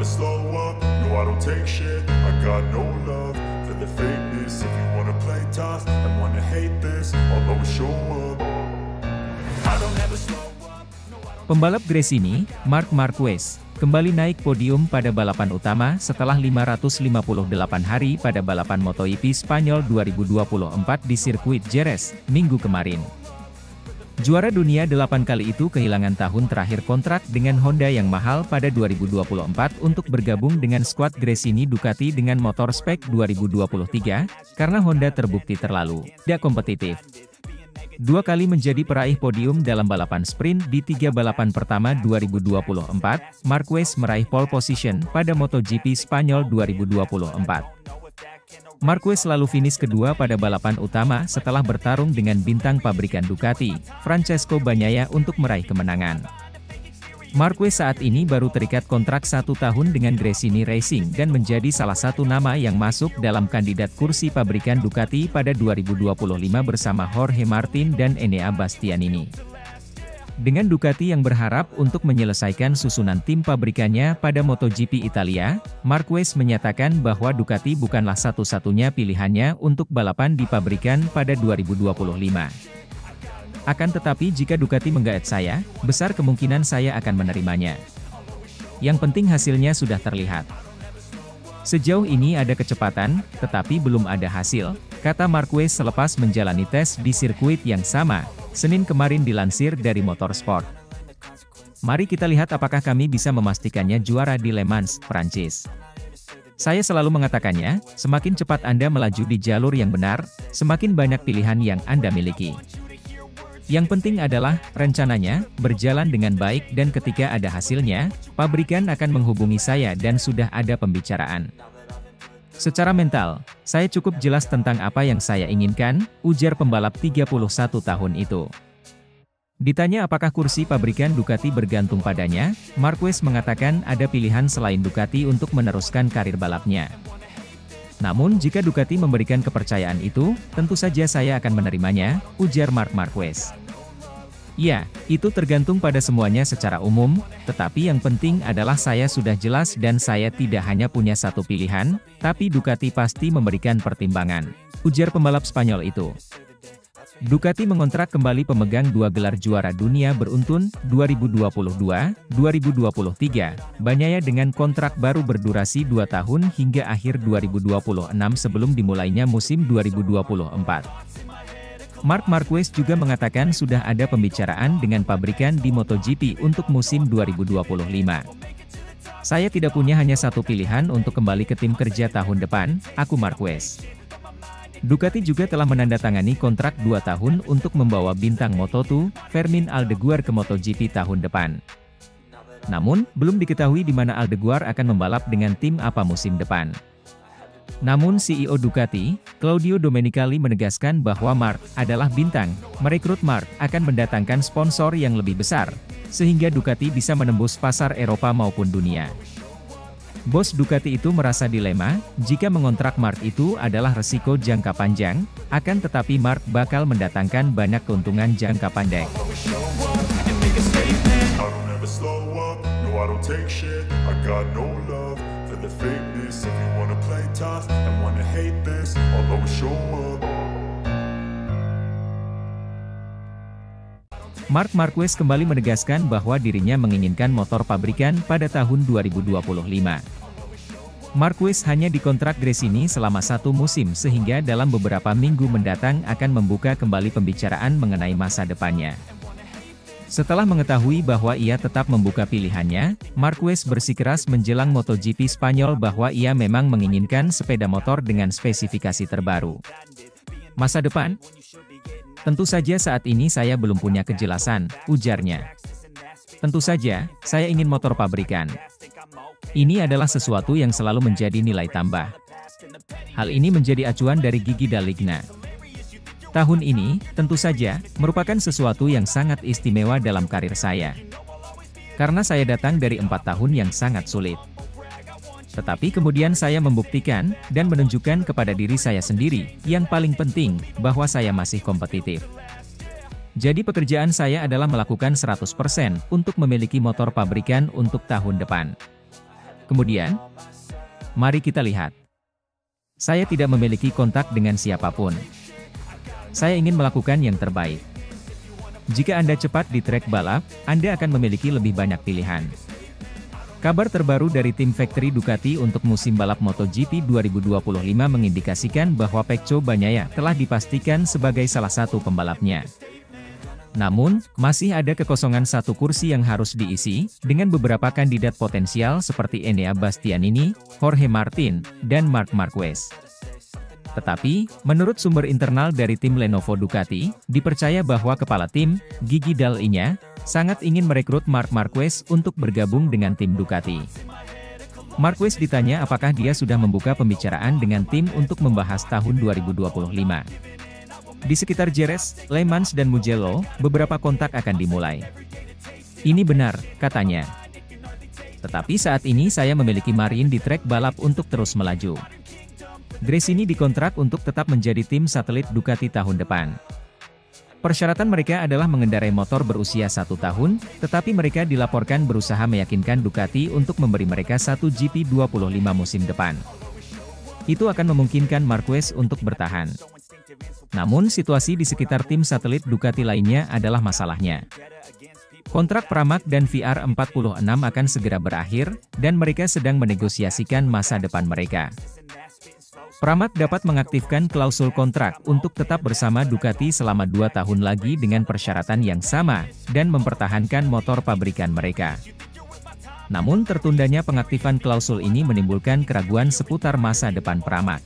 never slow up, no I don't take shit. I got no love for the fakeness. If you wanna play tough and wanna hate this, I'll always show up. I don't ever slow up, no I don't. Pembalap Gresini, Marc Marquez, kembali naik podium pada balapan utama setelah 558 hari pada balapan MotoGP Spanyol 2024 di sirkuit Jerez, Minggu kemarin. Juara dunia 8 kali itu kehilangan tahun terakhir kontrak dengan Honda yang mahal pada 2024 untuk bergabung dengan skuad Gresini Ducati dengan motor spek 2023, karena Honda terbukti terlalu tidak kompetitif. 2 kali menjadi peraih podium dalam balapan sprint di 3 balapan pertama 2024, Marquez meraih pole position pada MotoGP Spanyol 2024. Marquez selalu finish kedua pada balapan utama setelah bertarung dengan bintang pabrikan Ducati, Francesco Bagnaia untuk meraih kemenangan. Marquez saat ini baru terikat kontrak 1 tahun dengan Gresini Racing dan menjadi salah satu nama yang masuk dalam kandidat kursi pabrikan Ducati pada 2025 bersama Jorge Martin dan Enea Bastianini. Dengan Ducati yang berharap untuk menyelesaikan susunan tim pabrikannya pada MotoGP Italia, Marquez menyatakan bahwa Ducati bukanlah satu-satunya pilihannya untuk balapan di pabrikan pada 2025. Akan tetapi jika Ducati menggaet saya, besar kemungkinan saya akan menerimanya. Yang penting hasilnya sudah terlihat. Sejauh ini ada kecepatan, tetapi belum ada hasil, kata Marquez selepas menjalani tes di sirkuit yang sama, Senin kemarin dilansir dari Motorsport. Mari kita lihat apakah kami bisa memastikannya juara di Le Mans, Prancis. Saya selalu mengatakannya, semakin cepat Anda melaju di jalur yang benar, semakin banyak pilihan yang Anda miliki. Yang penting adalah, rencananya, berjalan dengan baik dan ketika ada hasilnya, pabrikan akan menghubungi saya dan sudah ada pembicaraan. Secara mental, saya cukup jelas tentang apa yang saya inginkan, ujar pembalap 31 tahun itu. Ditanya apakah kursi pabrikan Ducati bergantung padanya, Marquez mengatakan ada pilihan selain Ducati untuk meneruskan karir balapnya. Namun jika Ducati memberikan kepercayaan itu, tentu saja saya akan menerimanya, ujar Marc Marquez. Ya, itu tergantung pada semuanya secara umum, tetapi yang penting adalah saya sudah jelas dan saya tidak hanya punya satu pilihan, tapi Ducati pasti memberikan pertimbangan, ujar pembalap Spanyol itu. Ducati mengontrak kembali pemegang 2 gelar juara dunia beruntun, 2022, 2023, Bagnaia dengan kontrak baru berdurasi 2 tahun hingga akhir 2026 sebelum dimulainya musim 2024. Marc Marquez juga mengatakan sudah ada pembicaraan dengan pabrikan di MotoGP untuk musim 2025. Saya tidak punya hanya satu pilihan untuk kembali ke tim kerja tahun depan, aku Marquez. Ducati juga telah menandatangani kontrak 2 tahun untuk membawa bintang Moto2, Fermin Aldeguer ke MotoGP tahun depan. Namun, belum diketahui di mana Aldeguer akan membalap dengan tim apa musim depan. Namun CEO Ducati, Claudio Domenicali menegaskan bahwa Marc adalah bintang, merekrut Marc akan mendatangkan sponsor yang lebih besar, sehingga Ducati bisa menembus pasar Eropa maupun dunia. Bos Ducati itu merasa dilema, jika mengontrak Marc itu adalah resiko jangka panjang, akan tetapi Marc bakal mendatangkan banyak keuntungan jangka pendek. Marc Marquez kembali menegaskan bahwa dirinya menginginkan motor pabrikan pada tahun 2025. Marquez hanya dikontrak Gresini selama 1 musim sehingga dalam beberapa minggu mendatang akan membuka kembali pembicaraan mengenai masa depannya. Setelah mengetahui bahwa ia tetap membuka pilihannya, Marquez bersikeras menjelang MotoGP Spanyol bahwa ia memang menginginkan sepeda motor dengan spesifikasi terbaru. Masa depan? Tentu saja saat ini saya belum punya kejelasan, ujarnya. Tentu saja, saya ingin motor pabrikan. Ini adalah sesuatu yang selalu menjadi nilai tambah. Hal ini menjadi acuan dari Gigi D'Aligna. Tahun ini, tentu saja, merupakan sesuatu yang sangat istimewa dalam karir saya. Karena saya datang dari 4 tahun yang sangat sulit. Tetapi kemudian saya membuktikan, dan menunjukkan kepada diri saya sendiri, yang paling penting, bahwa saya masih kompetitif. Jadi pekerjaan saya adalah melakukan 100% untuk memiliki motor pabrikan untuk tahun depan. Kemudian, mari kita lihat. Saya tidak memiliki kontak dengan siapapun. Saya ingin melakukan yang terbaik. Jika Anda cepat di trek balap, Anda akan memiliki lebih banyak pilihan. Kabar terbaru dari tim Factory Ducati untuk musim balap MotoGP 2025 mengindikasikan bahwa Pecco Bagnaia telah dipastikan sebagai salah satu pembalapnya. Namun, masih ada kekosongan satu kursi yang harus diisi, dengan beberapa kandidat potensial seperti Enea Bastianini, Jorge Martin, dan Marc Marquez. Tetapi, menurut sumber internal dari tim Lenovo Ducati, dipercaya bahwa kepala tim, Gigi Dall'Igna, sangat ingin merekrut Marc Marquez untuk bergabung dengan tim Ducati. Marquez ditanya apakah dia sudah membuka pembicaraan dengan tim untuk membahas tahun 2025. Di sekitar Jerez, Le Mans dan Mugello, beberapa kontak akan dimulai. Ini benar, katanya. Tetapi saat ini saya memiliki Marin di trek balap untuk terus melaju. Gresini dikontrak untuk tetap menjadi tim satelit Ducati tahun depan. Persyaratan mereka adalah mengendarai motor berusia 1 tahun, tetapi mereka dilaporkan berusaha meyakinkan Ducati untuk memberi mereka satu GP25 musim depan. Itu akan memungkinkan Marquez untuk bertahan. Namun situasi di sekitar tim satelit Ducati lainnya adalah masalahnya. Kontrak Pramac dan VR46 akan segera berakhir, dan mereka sedang menegosiasikan masa depan mereka. Pramac dapat mengaktifkan klausul kontrak untuk tetap bersama Ducati selama 2 tahun lagi dengan persyaratan yang sama, dan mempertahankan motor pabrikan mereka. Namun tertundanya pengaktifan klausul ini menimbulkan keraguan seputar masa depan Pramac.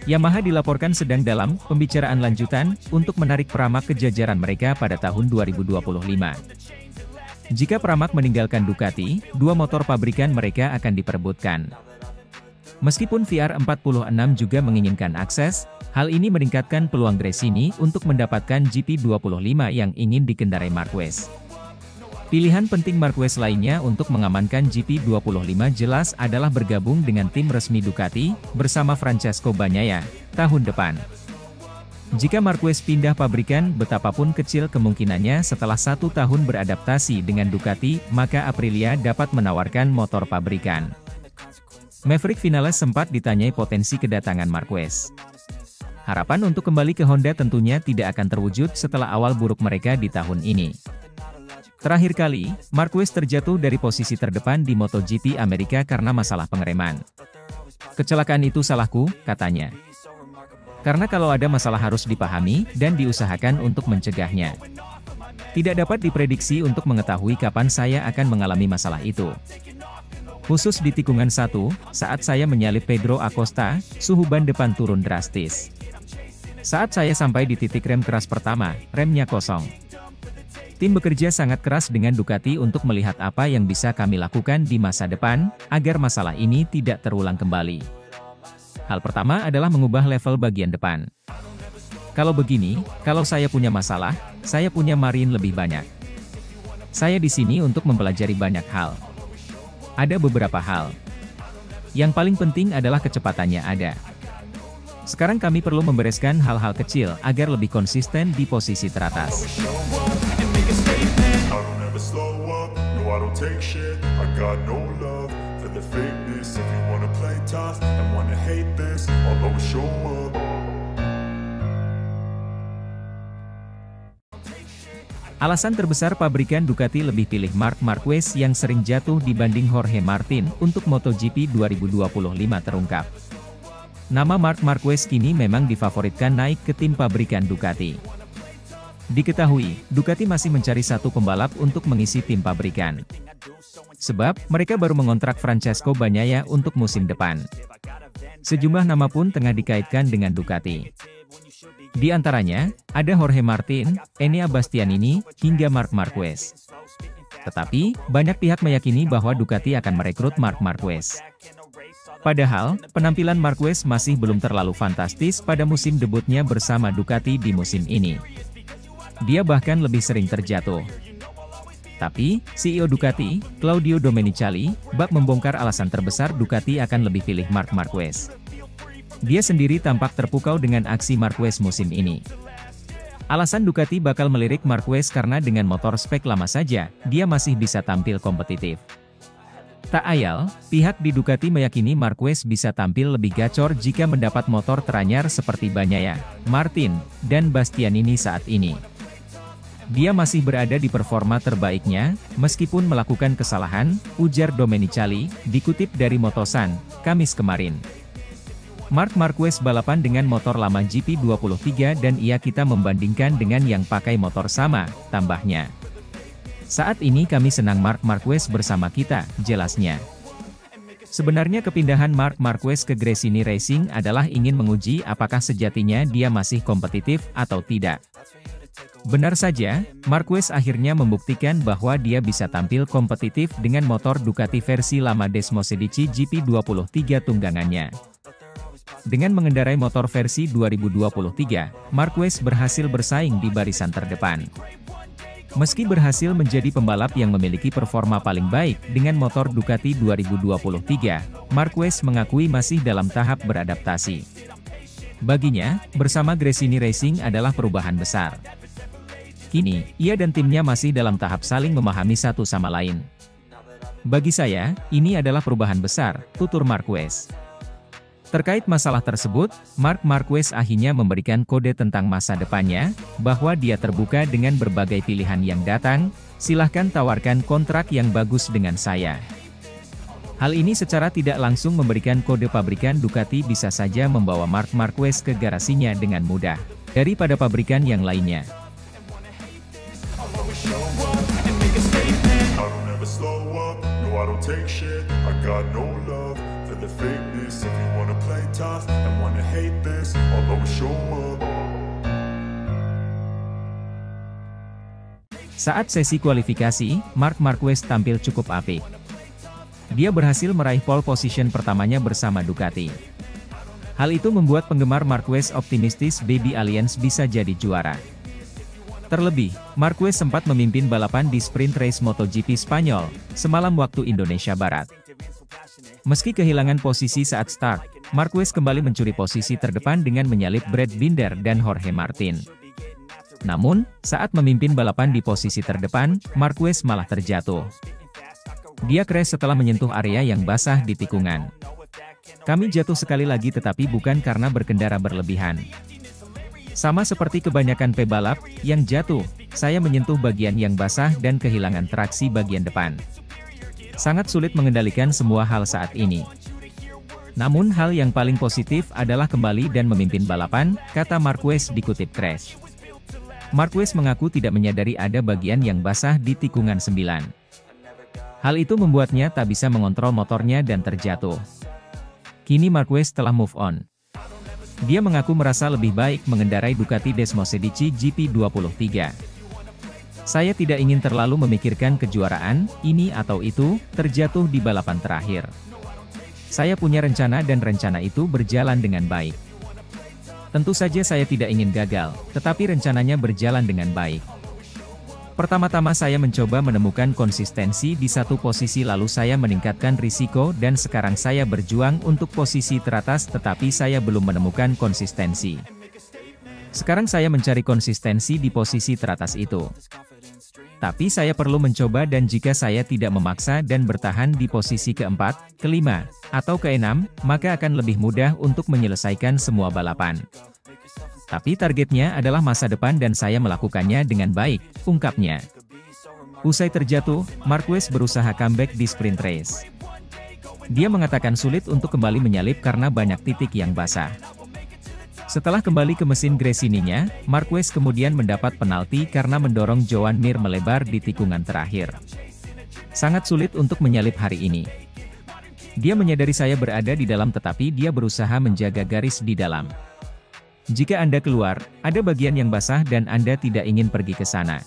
Yamaha dilaporkan sedang dalam pembicaraan lanjutan untuk menarik Pramac ke jajaran mereka pada tahun 2025. Jika Pramac meninggalkan Ducati, 2 motor pabrikan mereka akan diperebutkan. Meskipun VR46 juga menginginkan akses, hal ini meningkatkan peluang Gresini untuk mendapatkan GP25 yang ingin dikendarai Marquez. Pilihan penting Marquez lainnya untuk mengamankan GP25 jelas adalah bergabung dengan tim resmi Ducati, bersama Francesco Bagnaia, tahun depan. Jika Marquez pindah pabrikan, betapapun kecil kemungkinannya setelah 1 tahun beradaptasi dengan Ducati, maka Aprilia dapat menawarkan motor pabrikan. Maverick Vinales sempat ditanyai potensi kedatangan Marquez. Harapan untuk kembali ke Honda tentunya tidak akan terwujud setelah awal buruk mereka di tahun ini. Terakhir kali, Marquez terjatuh dari posisi terdepan di MotoGP Amerika karena masalah pengereman. Kecelakaan itu salahku, katanya. Karena kalau ada masalah harus dipahami, dan diusahakan untuk mencegahnya. Tidak dapat diprediksi untuk mengetahui kapan saya akan mengalami masalah itu. Khusus di tikungan 1, saat saya menyalip Pedro Acosta, suhu ban depan turun drastis. Saat saya sampai di titik rem keras pertama, remnya kosong. Tim bekerja sangat keras dengan Ducati untuk melihat apa yang bisa kami lakukan di masa depan, agar masalah ini tidak terulang kembali. Hal pertama adalah mengubah level bagian depan. Kalau begini, kalau saya punya masalah, saya punya Marin lebih banyak. Saya di sini untuk mempelajari banyak hal. Ada beberapa hal. Yang paling penting adalah kecepatannya ada. Sekarang kami perlu membereskan hal-hal kecil agar lebih konsisten di posisi teratas. Alasan terbesar pabrikan Ducati lebih pilih Marc Marquez yang sering jatuh dibanding Jorge Martin untuk MotoGP 2025 terungkap. Nama Marc Marquez kini memang difavoritkan naik ke tim pabrikan Ducati. Diketahui, Ducati masih mencari satu pembalap untuk mengisi tim pabrikan. Sebab, mereka baru mengontrak Francesco Bagnaia untuk musim depan. Sejumlah nama pun tengah dikaitkan dengan Ducati. Di antaranya, ada Jorge Martin, Enea Bastianini, hingga Marc Marquez. Tetapi, banyak pihak meyakini bahwa Ducati akan merekrut Marc Marquez. Padahal, penampilan Marquez masih belum terlalu fantastis pada musim debutnya bersama Ducati di musim ini. Dia bahkan lebih sering terjatuh. Tapi, CEO Ducati, Claudio Domenicali, bak membongkar alasan terbesar Ducati akan lebih pilih Marc Marquez. Dia sendiri tampak terpukau dengan aksi Marquez musim ini. Alasan Ducati bakal melirik Marquez karena dengan motor spek lama saja, dia masih bisa tampil kompetitif. Tak ayal, pihak di Ducati meyakini Marquez bisa tampil lebih gacor jika mendapat motor teranyar seperti Bagnaia, Martin, dan Bastianini saat ini. Dia masih berada di performa terbaiknya, meskipun melakukan kesalahan, ujar Domenicali, dikutip dari Motosan, Kamis kemarin. Marc Marquez balapan dengan motor lama GP23 dan kita membandingkan dengan yang pakai motor sama, tambahnya. Saat ini kami senang Marc Marquez bersama kita, jelasnya. Sebenarnya kepindahan Marc Marquez ke Gresini Racing adalah ingin menguji apakah sejatinya dia masih kompetitif atau tidak. Benar saja, Marquez akhirnya membuktikan bahwa dia bisa tampil kompetitif dengan motor Ducati versi lama Desmosedici GP23 tunggangannya. Dengan mengendarai motor versi 2023, Marquez berhasil bersaing di barisan terdepan. Meski berhasil menjadi pembalap yang memiliki performa paling baik dengan motor Ducati 2023, Marquez mengakui masih dalam tahap beradaptasi. Baginya, bersama Gresini Racing adalah perubahan besar. Kini, ia dan timnya masih dalam tahap saling memahami satu sama lain. Bagi saya, ini adalah perubahan besar, tutur Marquez. Terkait masalah tersebut, Marc Marquez akhirnya memberikan kode tentang masa depannya, bahwa dia terbuka dengan berbagai pilihan yang datang, silahkan tawarkan kontrak yang bagus dengan saya. Hal ini secara tidak langsung memberikan kode pabrikan Ducati bisa saja membawa Marc Marquez ke garasinya dengan mudah, daripada pabrikan yang lainnya. Saat sesi kualifikasi, Marc Marquez tampil cukup apik. Dia berhasil meraih pole position pertamanya bersama Ducati. Hal itu membuat penggemar Marquez optimistis Baby Alliance bisa jadi juara. Terlebih, Marquez sempat memimpin balapan di sprint race MotoGP Spanyol, semalam waktu Indonesia Barat. Meski kehilangan posisi saat start, Marquez kembali mencuri posisi terdepan dengan menyalip Brad Binder dan Jorge Martin. Namun, saat memimpin balapan di posisi terdepan, Marquez malah terjatuh. Dia crash setelah menyentuh area yang basah di tikungan. Kami jatuh sekali lagi tetapi bukan karena berkendara berlebihan. Sama seperti kebanyakan pebalap yang jatuh, saya menyentuh bagian yang basah dan kehilangan traksi bagian depan. Sangat sulit mengendalikan semua hal saat ini. Namun hal yang paling positif adalah kembali dan memimpin balapan, kata Marquez dikutip Crash. Marquez mengaku tidak menyadari ada bagian yang basah di tikungan 9. Hal itu membuatnya tak bisa mengontrol motornya dan terjatuh. Kini Marquez telah move on. Dia mengaku merasa lebih baik mengendarai Ducati Desmosedici GP23. Saya tidak ingin terlalu memikirkan kejuaraan, ini atau itu, terjatuh di balapan terakhir. Saya punya rencana dan rencana itu berjalan dengan baik. Tentu saja saya tidak ingin gagal, tetapi rencananya berjalan dengan baik. Pertama-tama saya mencoba menemukan konsistensi di satu posisi lalu saya meningkatkan risiko dan sekarang saya berjuang untuk posisi teratas tetapi saya belum menemukan konsistensi. Sekarang saya mencari konsistensi di posisi teratas itu. Tapi saya perlu mencoba dan jika saya tidak memaksa dan bertahan di posisi keempat, kelima, atau keenam, maka akan lebih mudah untuk menyelesaikan semua balapan. Tapi targetnya adalah masa depan dan saya melakukannya dengan baik, ungkapnya. Usai terjatuh, Marquez berusaha comeback di sprint race. Dia mengatakan sulit untuk kembali menyalip karena banyak titik yang basah. Setelah kembali ke mesin Gresininya, Marquez kemudian mendapat penalti karena mendorong Joan Mir melebar di tikungan terakhir. Sangat sulit untuk menyalip hari ini. Dia menyadari saya berada di dalam tetapi dia berusaha menjaga garis di dalam. Jika Anda keluar, ada bagian yang basah dan Anda tidak ingin pergi ke sana.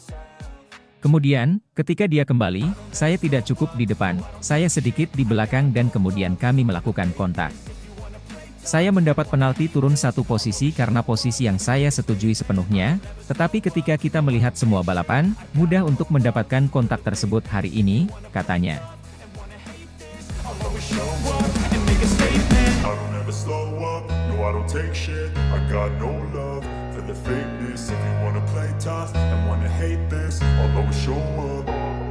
Kemudian, ketika dia kembali, saya tidak cukup di depan, saya sedikit di belakang dan kemudian kami melakukan kontak. Saya mendapat penalti turun satu posisi karena posisi yang saya setujui sepenuhnya, tetapi ketika kita melihat semua balapan, mudah untuk mendapatkan kontak tersebut hari ini, katanya. The fakeness, if you wanna play tough and wanna hate this, I'll always show up.